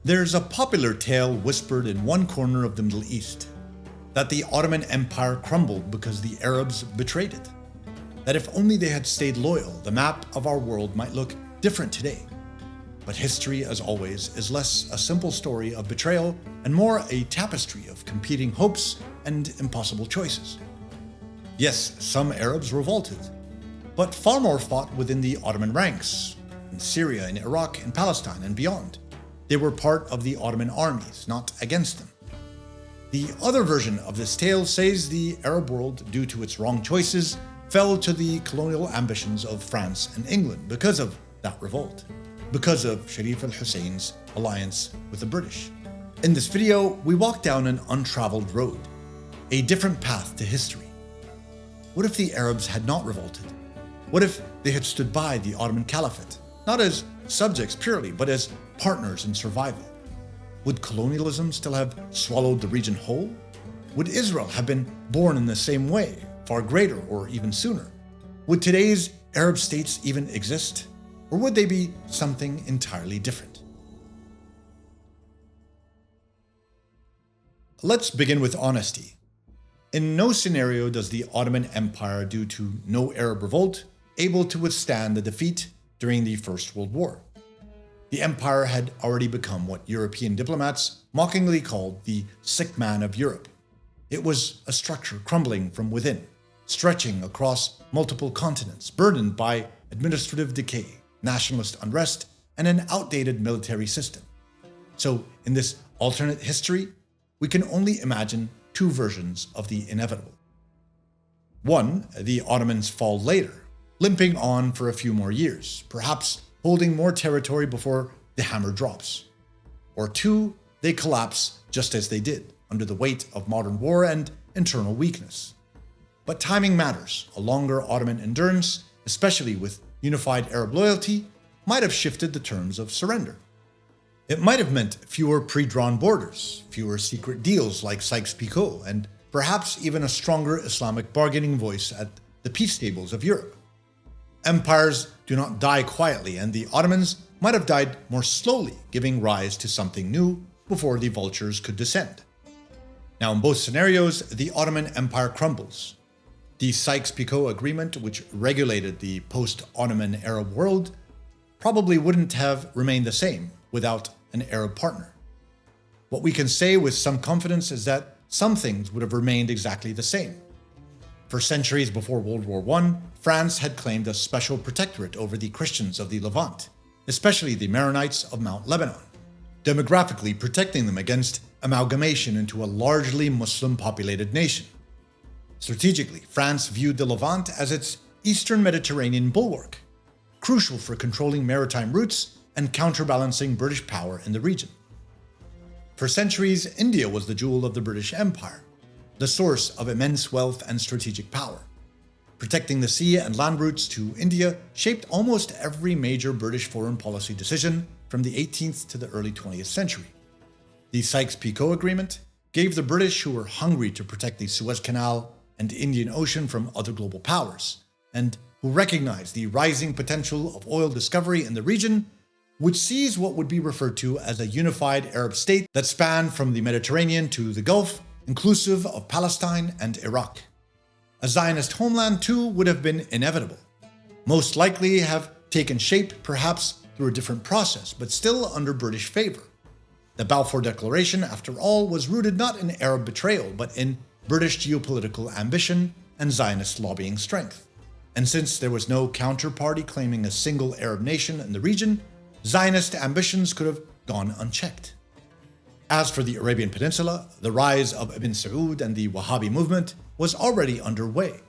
There's a popular tale whispered in one corner of the Middle East that the Ottoman Empire crumbled because the Arabs betrayed it. That if only they had stayed loyal, the map of our world might look different today. But history, as always, is less a simple story of betrayal and more a tapestry of competing hopes and impossible choices. Yes, some Arabs revolted, but far more fought within the Ottoman ranks, in Syria, in Iraq, in Palestine, and beyond. They were part of the Ottoman armies, not against them. The other version of this tale says the Arab world, due to its wrong choices, fell to the colonial ambitions of France and England because of that revolt, because of Sharif al-Hussein's alliance with the British. In this video, we walk down an untraveled road, a different path to history. What if the Arabs had not revolted? What if they had stood by the Ottoman Caliphate, not as subjects purely, but as partners in survival? Would colonialism still have swallowed the region whole? Would Israel have been born in the same way, far greater or even sooner? Would today's Arab states even exist? Or would they be something entirely different? Let's begin with honesty. In no scenario does the Ottoman Empire, due to no Arab revolt, able to withstand the defeat during the First World War. The empire had already become what European diplomats mockingly called the sick man of Europe. It was a structure crumbling from within, stretching across multiple continents, burdened by administrative decay, nationalist unrest, and an outdated military system. So, in this alternate history, we can only imagine two versions of the inevitable. One, the Ottomans fall later, limping on for a few more years, perhaps holding more territory before the hammer drops. Or two, they collapse just as they did, under the weight of modern war and internal weakness. But timing matters. A longer Ottoman endurance, especially with unified Arab loyalty, might have shifted the terms of surrender. It might have meant fewer pre-drawn borders, fewer secret deals like Sykes Picot, and perhaps even a stronger Islamic bargaining voice at the peace tables of Europe. Empires do not die quietly, and the Ottomans might have died more slowly, giving rise to something new before the vultures could descend. Now, in both scenarios, the Ottoman Empire crumbles. The Sykes-Picot Agreement, which regulated the post-Ottoman Arab world, probably wouldn't have remained the same without an Arab partner. What we can say with some confidence is that some things would have remained exactly the same. For centuries before World War I, France had claimed a special protectorate over the Christians of the Levant, especially the Maronites of Mount Lebanon, demographically protecting them against amalgamation into a largely Muslim-populated nation. Strategically, France viewed the Levant as its Eastern Mediterranean bulwark, crucial for controlling maritime routes and counterbalancing British power in the region. For centuries, India was the jewel of the British Empire, the source of immense wealth and strategic power. Protecting the sea and land routes to India shaped almost every major British foreign policy decision from the 18th to the early 20th century. The Sykes-Picot Agreement gave the British, who were hungry to protect the Suez Canal and Indian Ocean from other global powers, and who recognized the rising potential of oil discovery in the region, would seize what would be referred to as a unified Arab state that spanned from the Mediterranean to the Gulf, inclusive of Palestine and Iraq. A Zionist homeland, too, would have been inevitable. Most likely have taken shape, perhaps through a different process, but still under British favor. The Balfour Declaration, after all, was rooted not in Arab betrayal, but in British geopolitical ambition and Zionist lobbying strength. And since there was no counterparty claiming a single Arab nation in the region, Zionist ambitions could have gone unchecked. As for the Arabian Peninsula, the rise of Ibn Saud and the Wahhabi movement was already underway,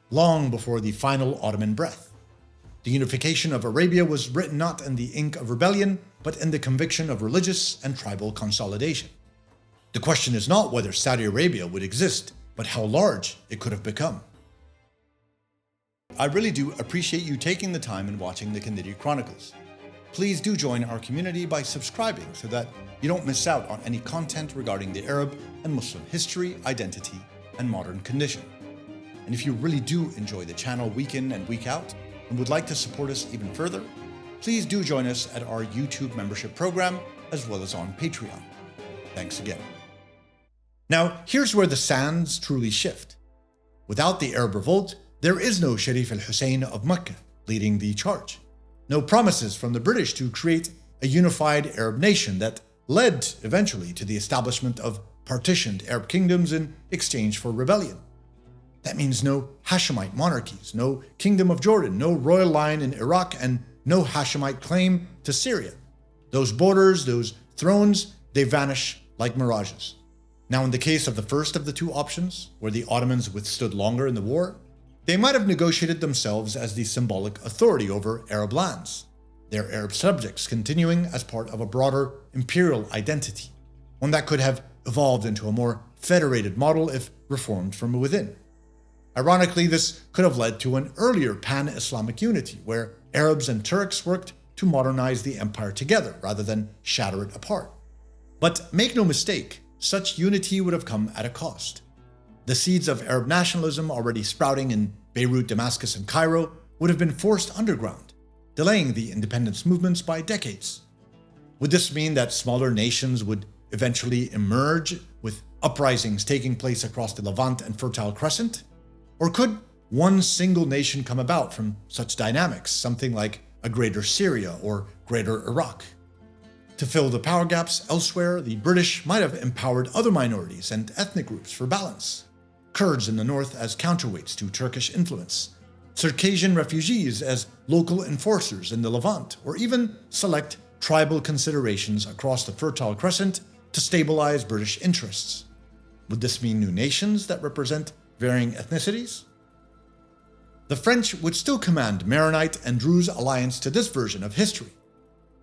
long before the final Ottoman breath. The unification of Arabia was written not in the ink of rebellion, but in the conviction of religious and tribal consolidation. The question is not whether Saudi Arabia would exist, but how large it could have become. I really do appreciate you taking the time and watching the Kandari Chronicles. Please do join our community by subscribing so that you don't miss out on any content regarding the Arab and Muslim history, identity, and modern condition. And if you really do enjoy the channel week in and week out and would like to support us even further, please do join us at our YouTube membership program as well as on Patreon. Thanks again. Now, here's where the sands truly shift. Without the Arab Revolt, there is no Sharif al-Hussein of Mecca leading the charge. No promises from the British to create a unified Arab nation that led eventually to the establishment of partitioned Arab kingdoms in exchange for rebellion. That means no Hashemite monarchies, no Kingdom of Jordan, no royal line in Iraq, and no Hashemite claim to Syria. Those borders, those thrones, they vanish like mirages. Now, in the case of the first of the two options, where the Ottomans withstood longer in the war, they might have negotiated themselves as the symbolic authority over Arab lands, their Arab subjects continuing as part of a broader imperial identity, one that could have evolved into a more federated model if reformed from within. Ironically, this could have led to an earlier pan-Islamic unity, where Arabs and Turks worked to modernize the empire together rather than shatter it apart. But make no mistake, such unity would have come at a cost. The seeds of Arab nationalism already sprouting in Beirut, Damascus, and Cairo would have been forced underground, delaying the independence movements by decades. Would this mean that smaller nations would eventually emerge, with uprisings taking place across the Levant and Fertile Crescent? Or could one single nation come about from such dynamics, something like a greater Syria or greater Iraq? To fill the power gaps elsewhere, the British might have empowered other minorities and ethnic groups for balance. Kurds in the north as counterweights to Turkish influence, Circassian refugees as local enforcers in the Levant, or even select tribal considerations across the Fertile Crescent to stabilize British interests. Would this mean new nations that represent varying ethnicities? The French would still command Maronite and Druze alliance to this version of history,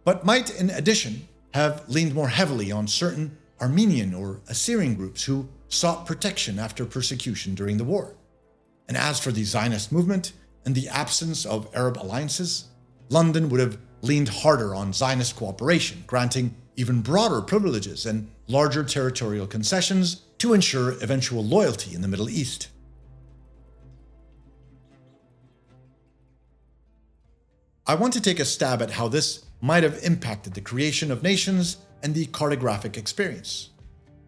but might in addition have leaned more heavily on certain Armenian or Assyrian groups who sought protection after persecution during the war. And as for the Zionist movement, in the absence of Arab alliances, London would have leaned harder on Zionist cooperation, granting even broader privileges and larger territorial concessions to ensure eventual loyalty in the Middle East. I want to take a stab at how this might have impacted the creation of nations and the cartographic experience.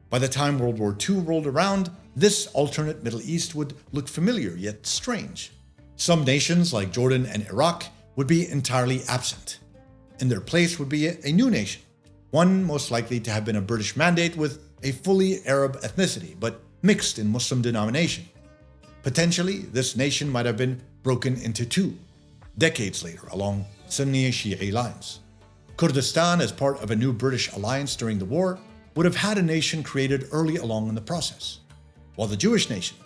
By the time World War II rolled around, this alternate Middle East would look familiar yet strange. Some nations, like Jordan and Iraq, would be entirely absent. In their place would be a new nation, one most likely to have been a British mandate with a fully Arab ethnicity, but mixed in Muslim denomination. Potentially, this nation might have been broken into two, decades later, along Sunni-Shi'i lines. Kurdistan, as part of a new British alliance during the war, would have had a nation created early along in the process, while the Jewish nation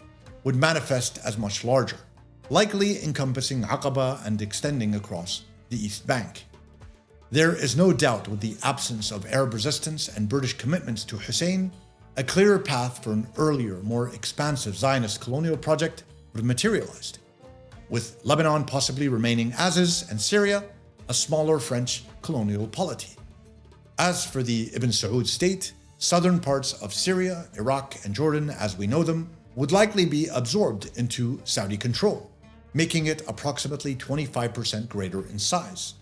would manifest as much larger, likely encompassing Aqaba and extending across the East Bank. There is no doubt, with the absence of Arab resistance and British commitments to Hussein, a clearer path for an earlier, more expansive Zionist colonial project would have materialized, with Lebanon possibly remaining as is and Syria a smaller French colonial polity. As for the Ibn Saud state, southern parts of Syria, Iraq, and Jordan as we know them would likely be absorbed into Saudi control, making it approximately 25% greater in size.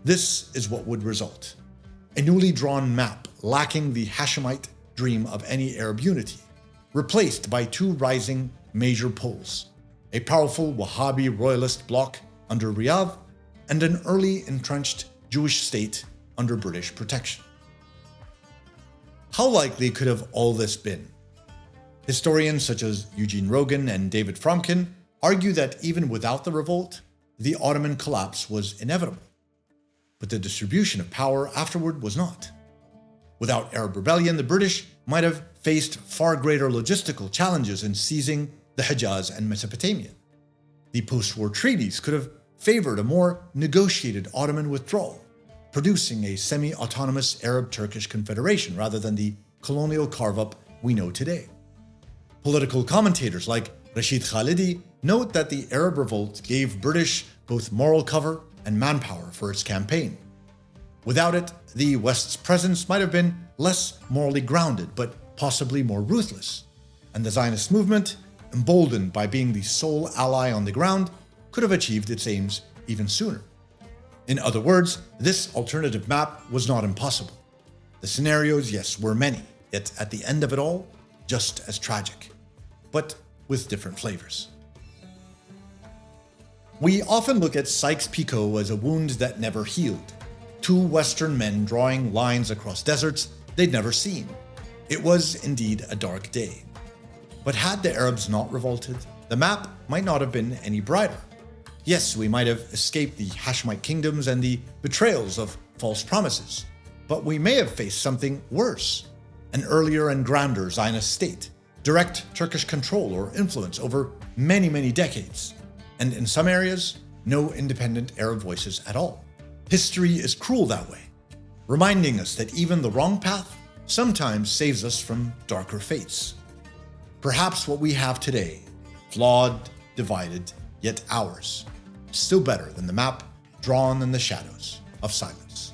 This is what would result: a newly drawn map lacking the Hashemite dream of any Arab unity, replaced by two rising major poles, a powerful Wahhabi royalist bloc under Riyadh and an early entrenched Jewish state under British protection. How likely could have all this been? Historians such as Eugene Rogan and David Fromkin argue that even without the revolt, the Ottoman collapse was inevitable. But the distribution of power afterward was not. Without Arab rebellion, the British might have faced far greater logistical challenges in seizing the Hejaz and Mesopotamia. The post-war treaties could have favored a more negotiated Ottoman withdrawal, producing a semi-autonomous Arab-Turkish confederation rather than the colonial carve-up we know today. Political commentators like Rashid Khalidi note that the Arab Revolt gave British both moral cover and manpower for its campaign. Without it, the West's presence might have been less morally grounded, but possibly more ruthless, and the Zionist movement, emboldened by being the sole ally on the ground, could have achieved its aims even sooner. In other words, this alternative map was not impossible. The scenarios, yes, were many, yet at the end of it all, just as tragic, but with different flavors. We often look at Sykes Picot as a wound that never healed. Two Western men drawing lines across deserts they'd never seen. It was indeed a dark day. But had the Arabs not revolted, the map might not have been any brighter. Yes, we might have escaped the Hashemite kingdoms and the betrayals of false promises, but we may have faced something worse: an earlier and grounder Zionist state, direct Turkish control or influence over many, many decades, and in some areas, no independent Arab voices at all. History is cruel that way, reminding us that even the wrong path sometimes saves us from darker fates. Perhaps what we have today, flawed, divided, yet ours, still better than the map drawn in the shadows of silence.